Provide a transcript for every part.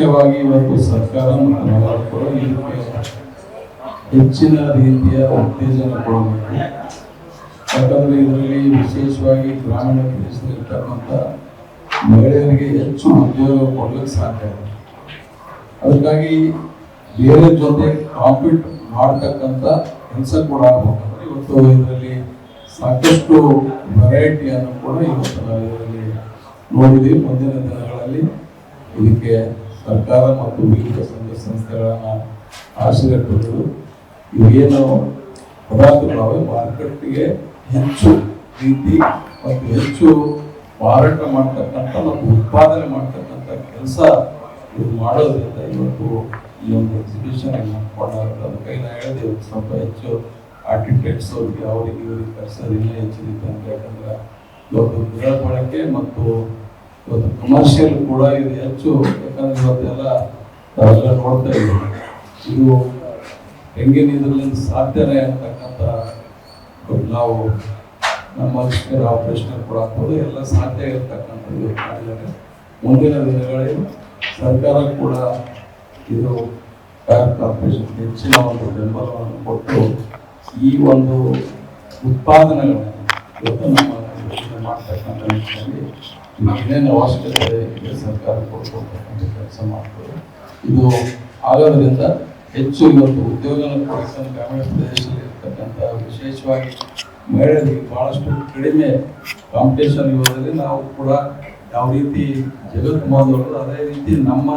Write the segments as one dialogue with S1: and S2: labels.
S1: ಮುಖ್ಯವಾಗಿ ಇವತ್ತು ಸರ್ಕಾರ ಮತ್ತು ನಾವು ಕೂಡ ಇದಕ್ಕೆ ಹೆಚ್ಚಿನ ರೀತಿಯ ಉತ್ತೇಜನ ಕೊಡಬೇಕು. ಯಾಕಂದರೆ ಇದರಲ್ಲಿ ವಿಶೇಷವಾಗಿ ಗ್ರಾಮೀಣ ಪ್ರದೇಶದಲ್ಲಿರ್ತಕ್ಕಂಥ ಮಹಿಳೆಯರಿಗೆ ಹೆಚ್ಚು ಉದ್ಯೋಗ ಕೊಡಲಿಕ್ಕೆ ಸಾಧ್ಯ ಇದೆ. ಅದಕ್ಕಾಗಿ ಬೇರೆ ಜೊತೆ ಕಾಂಪೀಟ್ ಮಾಡ್ತಕ್ಕಂಥ ಕೆಲಸ ಕೂಡ ಆಗಬೇಕಂದ್ರೆ ಇವತ್ತು ಇದರಲ್ಲಿ ಸಾಕಷ್ಟು ವೆರೈಟಿಯನ್ನು ಕೂಡ ಇವತ್ತು ನಾವು ಇದರಲ್ಲಿ ನೋಡಿದ್ದೀವಿ. ಮುಂದಿನ ದಿನಗಳಲ್ಲಿ ಇದಕ್ಕೆ ಸರ್ಕಾರ ಮತ್ತು ವಿವಿಧ ಸಂಘ ಸಂಸ್ಥೆಗಳನ್ನು ಆಶ್ರಯ ಪಡೆದು ಇವೇನು ಪದಾರ್ಥಗಳವೆ ಮಾರ್ಕೆಟ್ಗೆ ಹೆಚ್ಚು ರೀತಿ ಮತ್ತು ಹೆಚ್ಚು ಮಾರಾಟ ಮಾಡ್ತಕ್ಕಂಥ ಮತ್ತು ಉತ್ಪಾದನೆ ಮಾಡ್ತಕ್ಕಂಥ ಕೆಲಸ ಇದು ಮಾಡೋದ್ರಿಂದ ಇವತ್ತು ಈ ಒಂದು ಎಕ್ಸಿಬಿಷನ್ ಮಾಡ್ಕೊಂಡಾಗುತ್ತೆ. ಅದಕ್ಕೆ ನಾನು ಹೇಳಿದೆ ಸ್ವಲ್ಪ ಹೆಚ್ಚು ಆರ್ಕಿಟೆಕ್ಟ್ಸ್ ಅವ್ರಿಗೆ ಇವ್ರಿಗೆ ಕರ್ಸೋದಿಲ್ಲ ಹೆಚ್ಚಿರುತ್ತೆ ಅಂತ. ಯಾಕಂದ್ರೆ ಇವತ್ತು ಗೃಹ ಬಳಕೆ ಮತ್ತು ಇವತ್ತು ಕಮರ್ಷಿಯಲ್ ಕೂಡ ಇದು ಹೆಚ್ಚು. ಯಾಕಂದ್ರೆ ಇವತ್ತೆಲ್ಲ ನಾವೆಲ್ಲ ನೋಡ್ತಾ ಇದ್ದೀವಿ ಇದು ಹೆಂಗೇನು ಇದರಿಂದ ಸಾಧ್ಯನೇ ಅಂತಕ್ಕಂಥ ನಾವು ನಮ್ಮ ಆಪರೇಷನ್ ಕೂಡ ಆಗ್ಬೋದು ಎಲ್ಲ ಸಾಧ್ಯ ಇರ್ತಕ್ಕಂಥದ್ದು ಮಾಡಿದ್ದಾರೆ. ಮುಂದಿನ ದಿನಗಳಲ್ಲಿ ಸರ್ಕಾರ ಕೂಡ ಇದು ಟೈರ್ ಕಾರ್ಪೊರೇಷನ್ ಹೆಚ್ಚಿನ ಒಂದು ಬೆಂಬಲವನ್ನು ಕೊಟ್ಟು ಈ ಒಂದು ಉತ್ಪಾದನೆಗಳನ್ನು ಇವತ್ತು ನಮ್ಮ ಮಾಡ್ತಕ್ಕಂಥ ನಿಟ್ಟಿನಲ್ಲಿ ಏನೇನು ಅವಶ್ಯಕತೆ ಇದೆ ಸರ್ಕಾರ ಕೊಡ್ಕೊಳ್ತಕ್ಕಂಥ ಕೆಲಸ ಮಾಡ್ತಾರೆ. ಇದು ಆಗೋದ್ರಿಂದ ಹೆಚ್ಚು ಇವತ್ತು ಉದ್ಯೋಗನ ಕೊಡಿಸಲು ಗ್ರಾಮೀಣ ಪ್ರದೇಶದಲ್ಲಿ ಇರ್ತಕ್ಕಂಥ ವಿಶೇಷವಾಗಿ ಮಹಿಳೆಯರಿಗೆ ಭಾಳಷ್ಟು ಕಡಿಮೆ ಕಾಂಪಿಟೇಷನ್ ಇರೋದ್ರಲ್ಲಿ ನಾವು ಕೂಡ ಯಾವ ರೀತಿ ಜಗತ್ತು ಮುಂದುವರೆದು ಅದೇ ರೀತಿ ನಮ್ಮ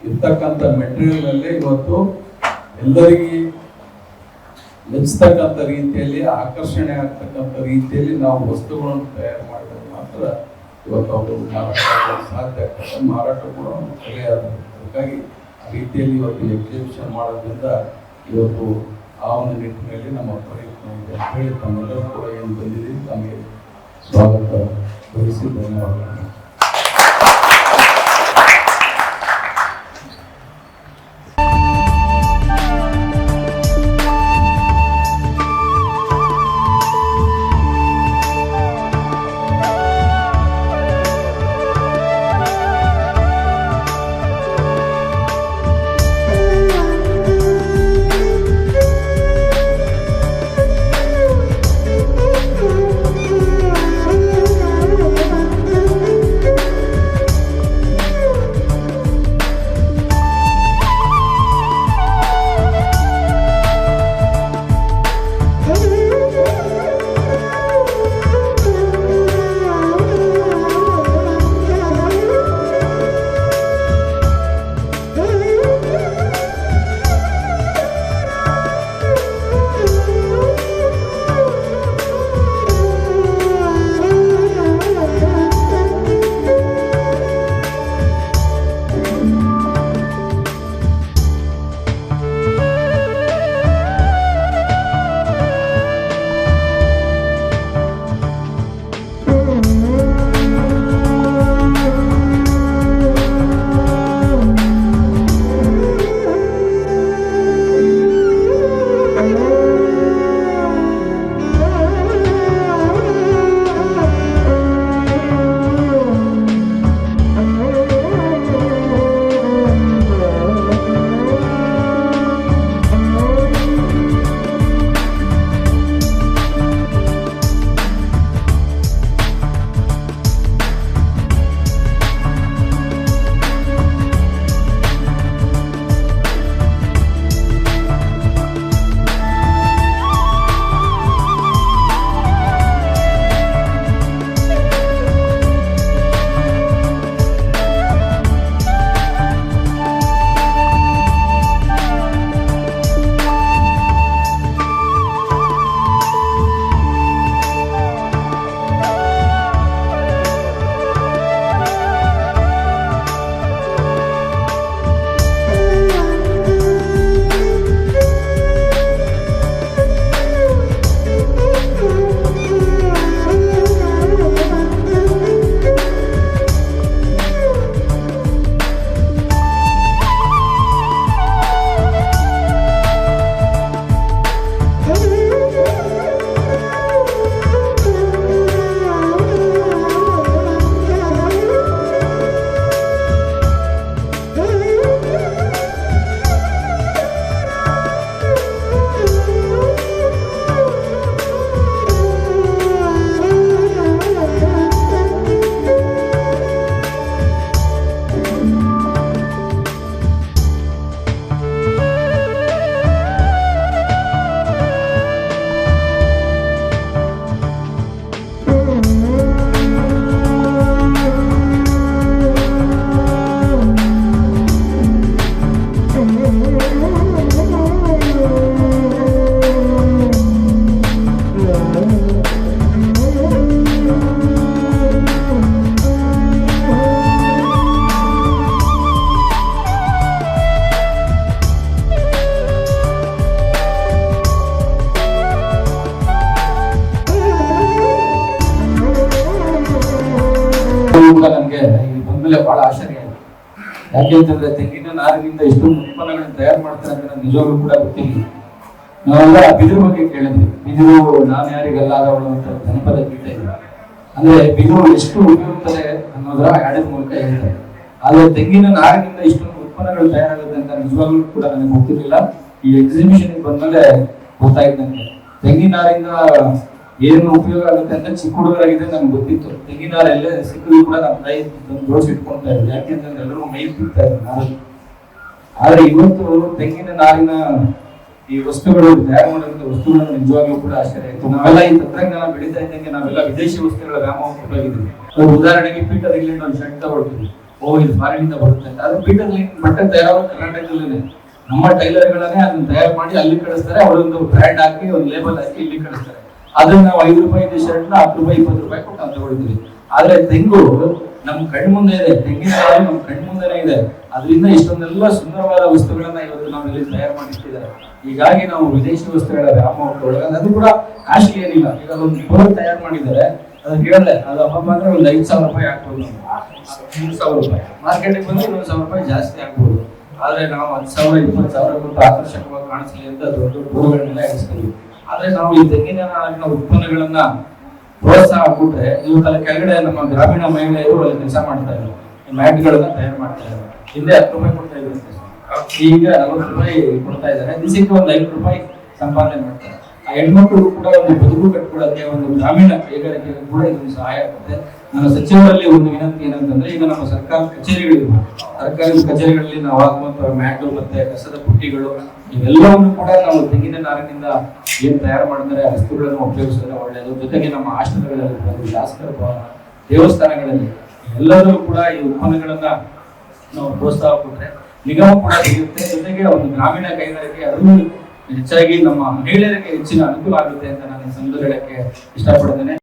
S1: ಇರ್ತಕ್ಕಂಥ ಮೆಟೀರಿಯಲಲ್ಲೇ ಇವತ್ತು ಎಲ್ಲರಿಗೆ ಮೆಚ್ಚತಕ್ಕಂಥ ರೀತಿಯಲ್ಲಿ ಆಕರ್ಷಣೆ ಆಗ್ತಕ್ಕಂಥ ರೀತಿಯಲ್ಲಿ ನಾವು ವಸ್ತುಗಳನ್ನು ತಯಾರು ಮಾಡಿದ್ರೆ ಮಾತ್ರ ಇವತ್ತು ಅವರು ಮಾರಾಟ ಸಾಧ್ಯ ಆಗ್ತದೆ. ಮಾರಾಟ ಕೂಡ ಒಂದು ಕಲೆ ಆದ. ಅದಕ್ಕಾಗಿ ಆ ರೀತಿಯಲ್ಲಿ ಇವತ್ತು ಎಕ್ಸಿಬಿಷನ್ ಮಾಡೋದ್ರಿಂದ ಇವತ್ತು ಆ ಒಂದು ನಿಟ್ಟಿನಲ್ಲಿ ನಮ್ಮ ಪ್ರಯತ್ನ ಇದೆ ಅಂತ ಹೇಳಿ ತಮ್ಮೆಲ್ಲರೂ ಕೂಡ ಏನು ಬಂದಿದ್ದೀವಿ ತಮಗೆ ಸ್ವಾಗತ ವಹಿಸಿ ಧನ್ಯವಾದಗಳು.
S2: ಬಹಳ ಆಶ್ಚರ್ಯ ಆಯಿತು. ಯಾಕೆ ಅಂತಂದ್ರೆ ತೆಂಗಿನ ನಾರಿನಿಂದ ಎಷ್ಟು ಉತ್ಪನ್ನಗಳನ್ನು ತಯಾರು ಮಾಡ್ತಾರೆ ಅಂತ ನನಗೆ ನಿಜವಾಗ್ಲೂ ಕೂಡ ಗೊತ್ತಿಲ್ಲ. ನಾವೆಲ್ಲ ಬಿದಿರು ಬಗ್ಗೆ ಕೇಳಿದ್ವಿ. ಬಿದಿರು ನಾನು ಯಾರಿಗೆಲ್ಲಾದವಳು ಅಂತ ಜನಪದ ಗೀತೆ ಇದೆ. ಅಂದ್ರೆ ಬಿದಿರು ಎಷ್ಟು ಉಪಯುಕ್ತದೆ ಅನ್ನೋದರ ಹಾಡಿನ ಮೂಲಕ ಹೇಳ್ತಾರೆ. ಆದ್ರೆ ತೆಂಗಿನ ನಾರಿನಿಂದ ಇಷ್ಟೊಂದು ಉತ್ಪನ್ನಗಳು ತಯಾರಾಗುತ್ತೆ ಅಂತ ನಿಜವಾಗ್ಲೂ ಕೂಡ ನನಗೆ ಗೊತ್ತಿರಲಿಲ್ಲ. ಈ ಎಕ್ಸಿಬಿಷನ್ ಬಂದ್ಮೇಲೆ ಗೊತ್ತಾಯ್ತು ನನಗೆ. ತೆಂಗಿನ ನಾರಿಂದ ಏನು ಉಪಯೋಗ ಆಗುತ್ತೆ ಅಂತ ಚಿಕ್ಕ ಹುಡುಗರಾಗಿದೆ ನಮ್ಗೆ ಗೊತ್ತಿತ್ತು. ತೆಂಗಿನ ನಾರು ಎಲ್ಲೇ ಸಿಕ್ಕರೂ ಕೂಡ ನಮ್ಮ ಕೈ ಜೋಡಿಸಿ ಇಟ್ಕೊಳ್ತಾ ಇದ್ರು. ಯಾಕೆಂತಂದ್ರೆ ಎಲ್ಲರೂ ಮೈ ಬಿಡ್ತಾ ಇದ್ರು ನಾರಲ್ಲಿ. ಆದ್ರೆ ಇವತ್ತು ತೆಂಗಿನ ನಾರಿನ ಈ ವಸ್ತುಗಳು ತಯಾರು ಮಾಡಿದಂತ ವಸ್ತುಗಳು ನಿಜವಾಗ್ಲೂ ಕೂಡ ಆಶ್ಚರ್ಯ ಆಯ್ತು. ನಾವೆಲ್ಲ ಈ ತಂತ್ರಜ್ಞಾನ ಬೆಳೀತಾ ಇದ್ದಂಗೆ ನಾವೆಲ್ಲ ವಿದೇಶಿ ವಸ್ತುಗಳ ವ್ಯಾಮೋಹಕ್ಕೆ ಹೋಗಿದ್ವಿ. ಉದಾಹರಣೆಗೆ ಪೀಟರ್ ಇಂಗ್ಲೆಂಡ್ ಒಂದು ಶರ್ಟ್ ತಗೊಳ್ತೀವಿ, ಇದು ಫಾರಿನ್ ಇಂದ ಬರುತ್ತೆ ಅಂತ. ಅದು ಪೀಟರ್ ಇಂಗ್ಲೆಂಡ್ ಬಟ್ಟೆ ತಯಾರಾಗೋದು ಕರ್ನಾಟಕದಲ್ಲೇ. ನಮ್ಮ ಟೈಲರ್ಗಳನ್ನೇ ಅದನ್ನ ತಯಾರು ಮಾಡಿ ಅಲ್ಲಿ ಕಳಿಸ್ತಾರೆ. ಅವರೊಂದು ಬ್ರ್ಯಾಂಡ್ ಹಾಕಿ ಒಂದು ಲೇಬಲ್ ಹಾಕಿ ಇಲ್ಲಿ ಕಳಿಸ್ತಾರೆ. ಅದನ್ನ ನಾವು 5 ರೂಪಾಯಿ ಶರ್ಟ್ ನ 10 ರೂಪಾಯಿ 20 ರೂಪಾಯಿ ಕೊಟ್ಟು ನಾವು ತಗೊಳ್ತೀವಿ. ಆದ್ರೆ ತೆಂಗು ನಮ್ಮ ಕಣ್ಣು ಮುಂದೆ ಇದೆ, ತೆಂಗಿನ ನಮ್ಮ ಕಣ್ಣು ಮುಂದೆನೇ ಇದೆ. ಅದರಿಂದ ಇಷ್ಟೊಂದೆಲ್ಲ ಸುಂದರವಾದ ವಸ್ತುಗಳನ್ನ ಇವತ್ತು ನಾವು ಇಲ್ಲಿ ತಯಾರು ಮಾಡಿಟ್ಟಿದ್ದಾರೆ. ಹೀಗಾಗಿ ನಾವು ವಿದೇಶಿ ವಸ್ತುಗಳ ವ್ಯಾಮೋಹಕ್ಕೆ ಒಳಗಾದ್ರೆ ಅದು ಕೂಡ ಕಾಸ್ಟ್ಲಿ ಏನಿಲ್ಲ. ಈಗ ಒಂದು ಬೋರ್ಡ್ ತಯಾರು ಮಾಡಿದ್ದಾರೆ, ಅದನ್ನ ಕೇಳಿದೆ ಅದು ಹಬ್ಬ ಅಂದ್ರೆ ಒಂದು 5,000 ರೂಪಾಯಿ ಹಾಕ್ಬೋದು. 3,000 ರೂಪಾಯಿ ಮಾರ್ಕೆಟಿಗೆ ಬಂದ್ರೆ 1,000 ರೂಪಾಯಿ ಜಾಸ್ತಿ ಆಗ್ಬೋದು. ಆದ್ರೆ ನಾವು 10,000 20,000 ಕೊಟ್ಟು ಆಕರ್ಷಕವಾಗಿ ಕಾಣಿಸ್ಲಿ ಅಂತ ದೊಡ್ಡ ಬೋರ್ಡ್ಗಳನ್ನೆಲ್ಲ ಇಡಿಸ್ತೀವಿ. ಆದ್ರೆ ನಾವು ಈ ತೆಂಗಿನ ನಾರಿನ ಉತ್ಪನ್ನಗಳನ್ನ ಪ್ರೋತ್ಸಾಹ ಕೊಟ್ರೆ ಇವತ್ತೆಲ್ಲ ಕೆಳಗಡೆ ನಮ್ಮ ಗ್ರಾಮೀಣ ಮಹಿಳೆಯರು ಅಲ್ಲಿ ಕೆಲಸ ಮಾಡ್ತಾ ಇದ್ರು, ಮ್ಯಾಟ್ಗಳನ್ನ ತಯಾರು ಮಾಡ್ತಾ ಇದ್ದಾರೆ. ಹಿಂದೆ 10 ರೂಪಾಯಿ ಕೊಡ್ತಾ ಇದ್ರು, ಈಗ 40 ರೂಪಾಯಿ ಕೊಡ್ತಾ ಇದ್ದಾರೆ. ದಿವಸಕ್ಕೆ ಒಂದು 5 ರೂಪಾಯಿ ಸಂಪಾದನೆ ಮಾಡ್ತಾರೆ. ಆ ಹೆಣ್ಮಕ್ಳು ಕೂಡ ಒಂದು ಬದುಕು ಕಟ್ಕೊಡಕ್ಕೆ, ಒಂದು ಗ್ರಾಮೀಣ ಕೈಗಾರಿಕೆಗೆ ಕೂಡ ಇದೊಂದು ಸಹಾಯ ಆಗುತ್ತೆ. ನನ್ನ ಸಚಿವರಲ್ಲಿ ಒಂದು ವಿನಂತಿ ಏನಂತಂದ್ರೆ, ಈಗ ನಮ್ಮ ಸರ್ಕಾರ ಕಚೇರಿಗಳಿವೆ, ಸರ್ಕಾರಿ ಕಚೇರಿಗಳಲ್ಲಿ ನಾವು ಹಾಕುವಂತಹ ಮ್ಯಾಟು ಮತ್ತೆ ಕಸದ ಪುಟ್ಟಿಗಳು ಇವೆಲ್ಲವನ್ನು ಕೂಡ ನಾವು ತೆಂಗಿನ ನಾರಿನಿಂದ ಏನ್ ತಯಾರು ಮಾಡ್ತಾರೆ ಆ ವಸ್ತುಗಳನ್ನು ಉಪಯೋಗಿಸಿದ್ರೆ ಒಳ್ಳೆಯದು. ಜೊತೆಗೆ ನಮ್ಮ ಆಶ್ರಮಗಳಲ್ಲಿ, ಶಾಸಕರ ಭವನ, ದೇವಸ್ಥಾನಗಳಲ್ಲಿ ಎಲ್ಲರೂ ಕೂಡ ಈ ಉತ್ಪನ್ನಗಳನ್ನ ನಾವು ಪ್ರೋತ್ಸಾಹ ಕೊಟ್ಟರೆ ನಿಗಮ ಕೂಡ ಸಿಗುತ್ತೆ. ಜೊತೆಗೆ ಒಂದು ಗ್ರಾಮೀಣ ಕೈಗಾರಿಕೆ ಅದನ್ನು ಹೆಚ್ಚಾಗಿ ನಮ್ಮ ಮಹಿಳೆಯರಿಗೆ ಹೆಚ್ಚಿನ ಅನುಕೂಲ ಆಗುತ್ತೆ ಅಂತ ನಾನು ಸಂದರ್ಭಕ್ಕೆ ಇಷ್ಟಪಡ್ತೇನೆ.